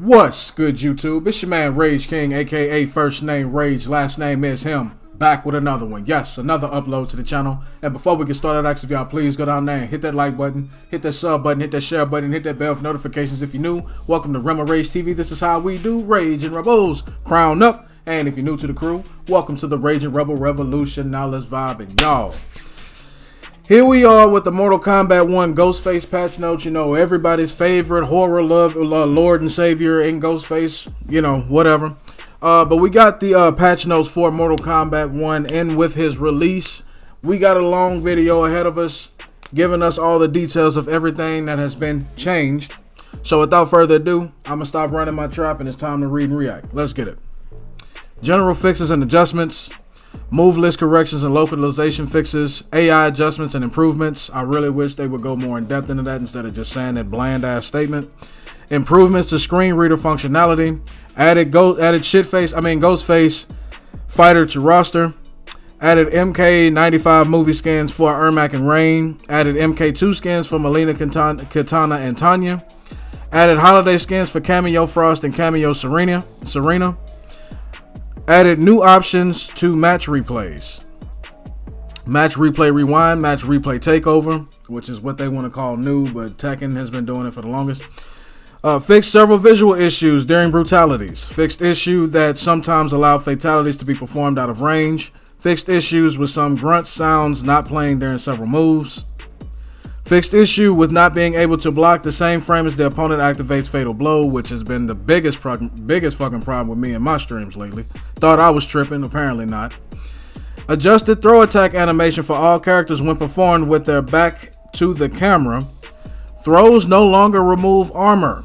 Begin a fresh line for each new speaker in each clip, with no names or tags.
What's good, YouTube? It's your man Rage King, aka first name Rage, last name is him. Back with another one. Yes, another upload to the channel. And before we get started, I ask if y'all please go down there and hit that like button, hit that sub button, hit that share button, hit that bell for notifications if you're new. Welcome to Rema Rage TV. This is how we do Rage and Rebels. Crown up. And if you're new to the crew, welcome to the Rage and Rebel Revolution. Now let's vibe and y'all. Here we are with the Mortal Kombat 1 Ghostface patch notes. You know, everybody's favorite horror Lord and Savior in Ghostface. You know, whatever. But we got the patch notes for Mortal Kombat 1, and with his release, we got a long video ahead of us, giving us all the details of everything that has been changed. So without further ado, I'm going to stop running my trap, and it's time to read and react. Let's get it. General fixes and adjustments. Move list corrections and localization fixes, AI adjustments and improvements. I really wish they would go more in depth into that instead of just saying that bland ass statement. Improvements to screen reader functionality. Added Ghostface fighter to roster. Added MK95 movie skins for Ermac and Rain. Added MK2 skins for Melina, Katana, and Tanya. Added holiday skins for Cameo Frost and Cameo Serena. Added new options to match replays. Match replay rewind, match replay takeover, which is what they want to call new, but Tekken has been doing it for the longest. Fixed several visual issues during brutalities. Fixed issue that sometimes allow fatalities to be performed out of range. Fixed issues with some grunt sounds not playing during several moves. Fixed issue with not being able to block the same frame as the opponent activates Fatal Blow, which has been the biggest fucking problem with me in my streams lately. Thought I was tripping, apparently not. Adjusted throw attack animation for all characters when performed with their back to the camera. Throws no longer remove armor.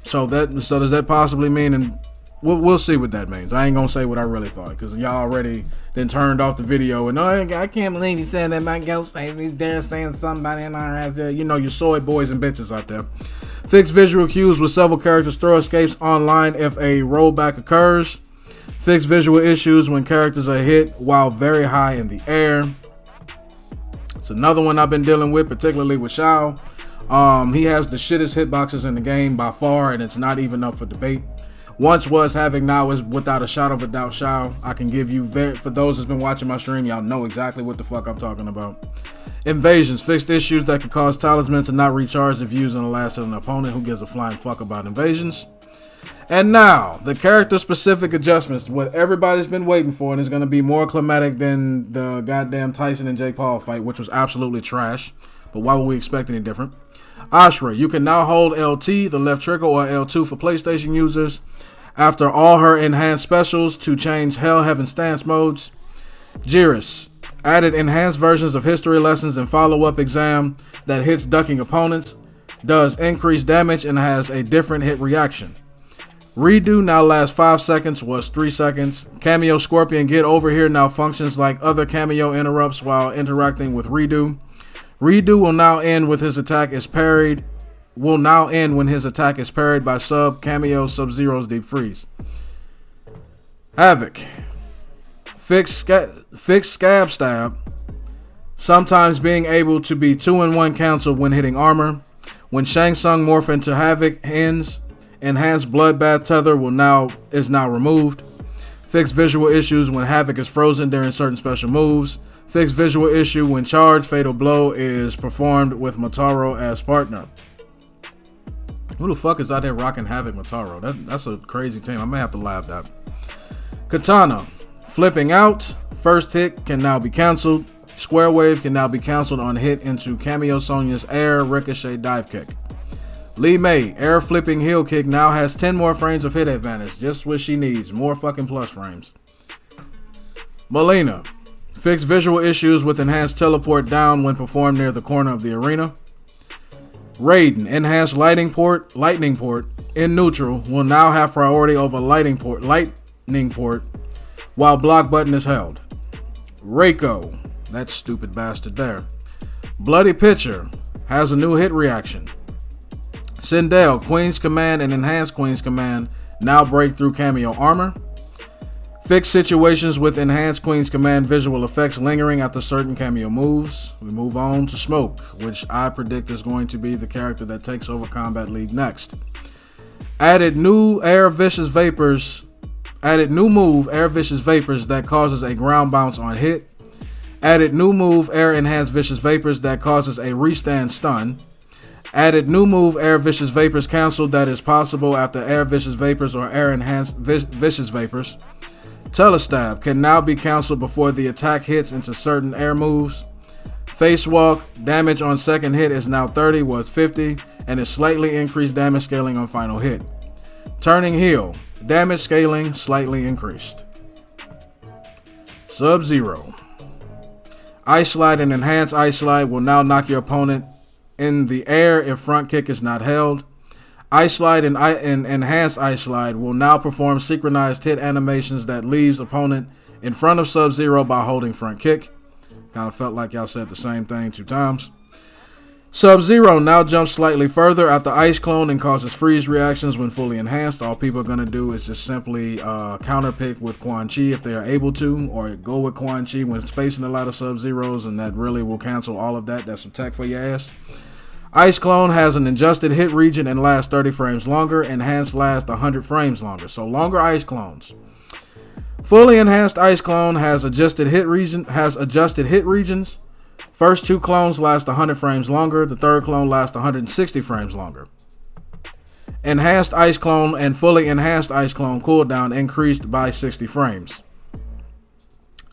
So does that possibly mean, and we'll see what that means. I ain't gonna say what I really thought, because y'all already then turned off the video and I can't believe he said that my Ghostface. He's there saying somebody in our ass there. You know, your soy boys and bitches out there. Fixed visual cues with several characters throw escapes online if a rollback occurs. Fixed visual issues when characters are hit while very high in the air. It's another one I've been dealing with, particularly with Shao. He has the shittest hitboxes in the game by far, and it's not even up for debate. Once was, having now is without a shadow of a doubt Shao. I can give you, for those that's been watching my stream, y'all know exactly what the fuck I'm talking about. Invasions, fixed issues that can cause talismans to not recharge if used on the last of an opponent. Who gives a flying fuck about invasions? And now, the character-specific adjustments, what everybody's been waiting for, and is going to be more climatic than the goddamn Tyson and Jake Paul fight, which was absolutely trash. But why would we expect any different? Ashra, you can now hold LT, the left trigger, or L2 for PlayStation users, after all her enhanced specials to change Hell Heaven stance modes. Jiris, added enhanced versions of history lessons and follow-up exam that hits ducking opponents, does increased damage and has a different hit reaction. Redo now lasts 5 seconds, was 3 seconds. Cameo Scorpion Get Over Here now functions like other cameo interrupts while interacting with Redo. Redo will now end with his attack is parried. Will now end when his attack is parried by Cameo Sub-Zero's Deep Freeze. Havoc. Fixed Scab Stab. Sometimes being able to be 2-in-1 cancelled when hitting armor. When Shang Tsung morph into Havoc ends, enhanced Bloodbath Tether is now removed. Fixed visual issues when Havoc is frozen during certain special moves. Fixed visual issue when charged Fatal Blow is performed with Motaro as partner. Who the fuck is out there rocking Havoc Motaro? That's a crazy team. I may have to laugh at. Katana. Flipping out. First hit can now be cancelled. Square Wave can now be cancelled on hit into Cameo Sonya's Air Ricochet Dive Kick. Lee May. Air Flipping Heel Kick now has 10 more frames of hit advantage. Just what she needs. More fucking plus frames. Melina. Fixed visual issues with enhanced teleport down when performed near the corner of the arena. Raiden, enhanced lightning port in neutral will now have priority over lightning port while block button is held. Reiko, that stupid bastard there. Bloody Pitcher has a new hit reaction. Sindel, Queen's Command and enhanced Queen's Command now break through cameo armor. Fix situations with enhanced Queen's Command visual effects lingering after certain cameo moves. We move on to Smoke, which I predict is going to be the character that takes over Combat League next. Added new move Air Vicious Vapors that causes a ground bounce on hit. Added new move Air Enhanced Vicious Vapors that causes a restand stun. Added new move Air Vicious Vapors cancel that is possible after Air Vicious Vapors or Air Enhanced Vicious Vapors. Telestab can now be canceled before the attack hits into certain air moves. Face Walk, damage on second hit is now 30, was 50, and is slightly increased damage scaling on final hit. Turning Heel, damage scaling slightly increased. Sub-Zero. Ice Slide and Enhanced Ice Slide will now knock your opponent in the air if front kick is not held. Ice Slide and Enhanced Ice Slide will now perform synchronized hit animations that leaves opponent in front of Sub-Zero by holding front kick. Kind of felt like y'all said the same thing 2 times. Sub-Zero now jumps slightly further after Ice Clone and causes freeze reactions when fully enhanced. All people are going to do is just simply counter pick with Quan Chi if they are able to, or go with Quan Chi when it's facing a lot of Sub-Zeros, and that really will cancel all of that. That's some tech for your ass. Ice Clone has an adjusted hit region and lasts 30 frames longer. Enhanced lasts 100 frames longer. So longer Ice Clones. Fully enhanced Ice Clone has adjusted hit regions. First 2 clones last 100 frames longer. The third clone lasts 160 frames longer. Enhanced Ice Clone and fully enhanced Ice Clone cooldown increased by 60 frames.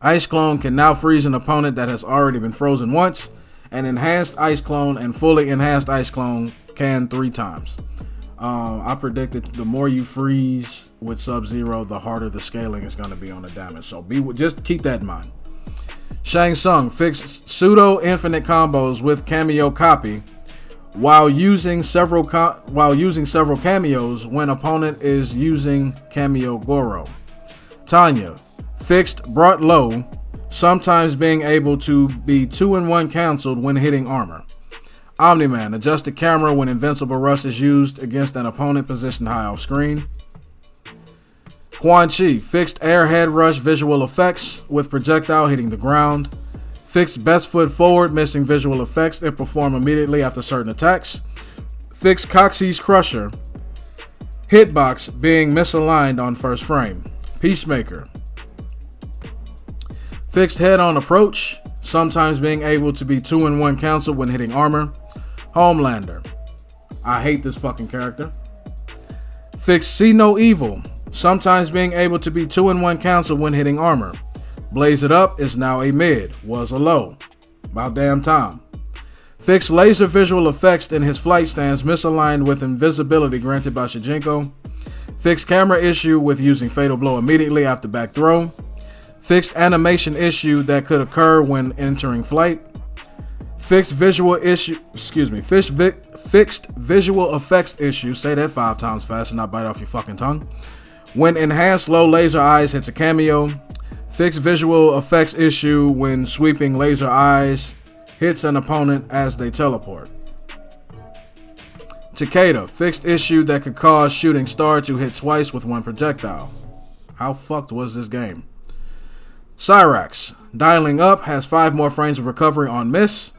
Ice Clone can now freeze an opponent that has already been frozen once. And enhanced Ice Clone and fully enhanced Ice Clone can 3 times. I predicted the more you freeze with Sub-Zero, the harder the scaling is going to be on the damage. So just keep that in mind. Shang Tsung fixed pseudo infinite combos with cameo copy while using several cameos when opponent is using cameo Goro. Tanya fixed brought low, sometimes being able to be 2-in-1 cancelled when hitting armor. Omni-Man adjusted camera when Invincible Rush is used against an opponent positioned high off screen. Quan Chi fixed airhead rush visual effects with projectile hitting the ground. Fixed best foot forward missing visual effects that perform immediately after certain attacks. Fixed Coxie's Crusher hitbox being misaligned on first frame. Peacemaker fixed head-on approach, sometimes being able to be 2-in-1 cancelled when hitting armor. Homelander, I hate this fucking character. Fixed See No Evil, sometimes being able to be 2-in-1 cancelled when hitting armor. Blaze It Up is now a mid, was a low. About damn time. Fixed laser visual effects in his flight stance misaligned with invisibility granted by Shijinko. Fixed camera issue with using Fatal Blow immediately after back throw. Fixed animation issue that could occur when entering flight. Fixed visual effects issue, say that 5 times fast and not bite off your fucking tongue, when enhanced low laser eyes hits a cameo. Fixed visual effects issue when sweeping laser eyes hits an opponent as they teleport. Takeda, fixed issue that could cause Shooting Star to hit twice with 1 projectile. How fucked was this game? Cyrax, dialing up, has 5 more frames of recovery on miss.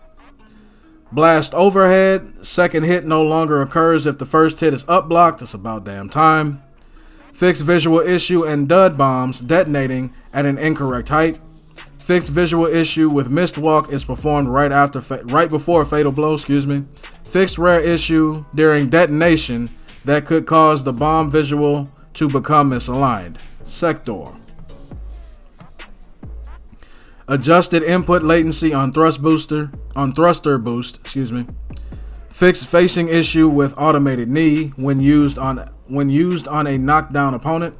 Blast overhead, second hit no longer occurs if the first hit is up blocked. That's about damn time. Fixed visual issue and dud bombs detonating at an incorrect height. Fixed visual issue with missed walk is performed right before Fatal Blow. Fixed rare issue during detonation that could cause the bomb visual to become misaligned. Sector. Adjusted input latency on thruster boost. Fixed facing issue with automated knee when used on a knockdown opponent.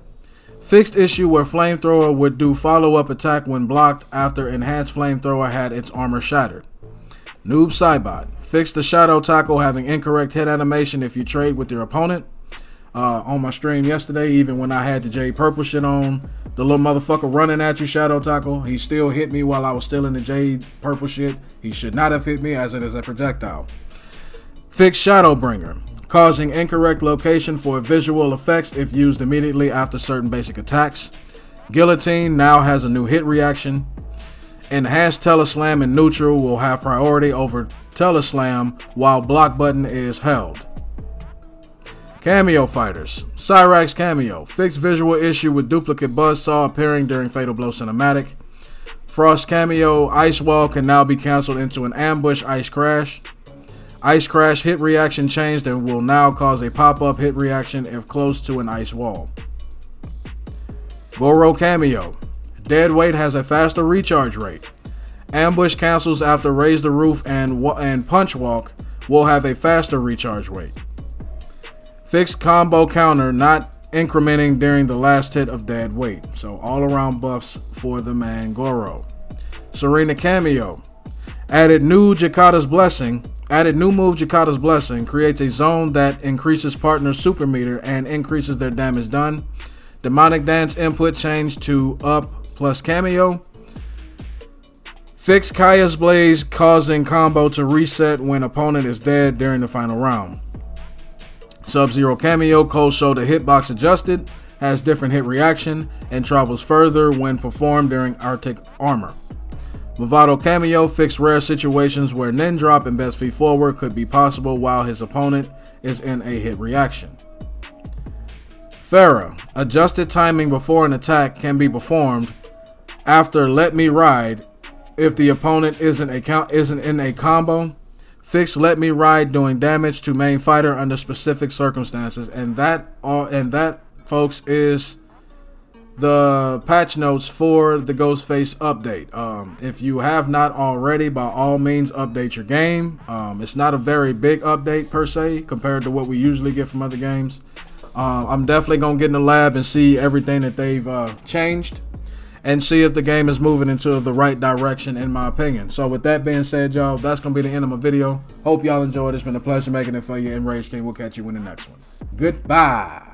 Fixed issue where flamethrower would do follow-up attack when blocked after enhanced flamethrower had its armor shattered. Noob Cybot fixed the shadow tackle having incorrect hit animation if you trade with your opponent. On my stream yesterday, even when I had the Jade Purple shit on, the little motherfucker running at you, Shadow Tackle, he still hit me while I was still in the Jade Purple shit. He should not have hit me as it is a projectile. Fixed Shadowbringer, causing incorrect location for visual effects if used immediately after certain basic attacks. Guillotine now has a new hit reaction. Enhanced Teleslam in neutral will have priority over Teleslam while block button is held. Cameo fighters. Cyrax cameo. Fixed visual issue with duplicate buzzsaw appearing during Fatal Blow cinematic. Frost cameo. Ice wall can now be canceled into an ambush ice crash. Ice crash hit reaction changed and will now cause a pop-up hit reaction if close to an ice wall. Goro cameo. Dead weight has a faster recharge rate. Ambush cancels after raise the roof and punch walk will have a faster recharge rate. Fixed combo counter not incrementing during the last hit of dead weight. So all around buffs for the man Goro. Serena cameo. Added new move Jakata's Blessing creates a zone that increases partner's super meter and increases their damage done. Demonic dance input changed to up plus cameo. Fixed Kaya's Blaze causing combo to reset when opponent is dead during the final round. Sub-Zero cameo, Cold Shoulder hitbox adjusted, has different hit reaction, and travels further when performed during Arctic Armor. Movado cameo, fixed rare situations where Nin drop and best feet forward could be possible while his opponent is in a hit reaction. Farah, adjusted timing before an attack can be performed after Let Me Ride if the opponent isn't in a combo. Fix Let Me Ride doing damage to main fighter under specific circumstances. And that, folks, is the patch notes for the Ghostface update. If you have not already, by all means, update your game. It's not a very big update per se compared to what we usually get from other games. I'm definitely going to get in the lab and see everything that they've changed, and see if the game is moving into the right direction, in my opinion. So with that being said, y'all, that's going to be the end of my video. Hope y'all enjoyed. It's been a pleasure making it for you. And Rage King, we'll catch you in the next one. Goodbye.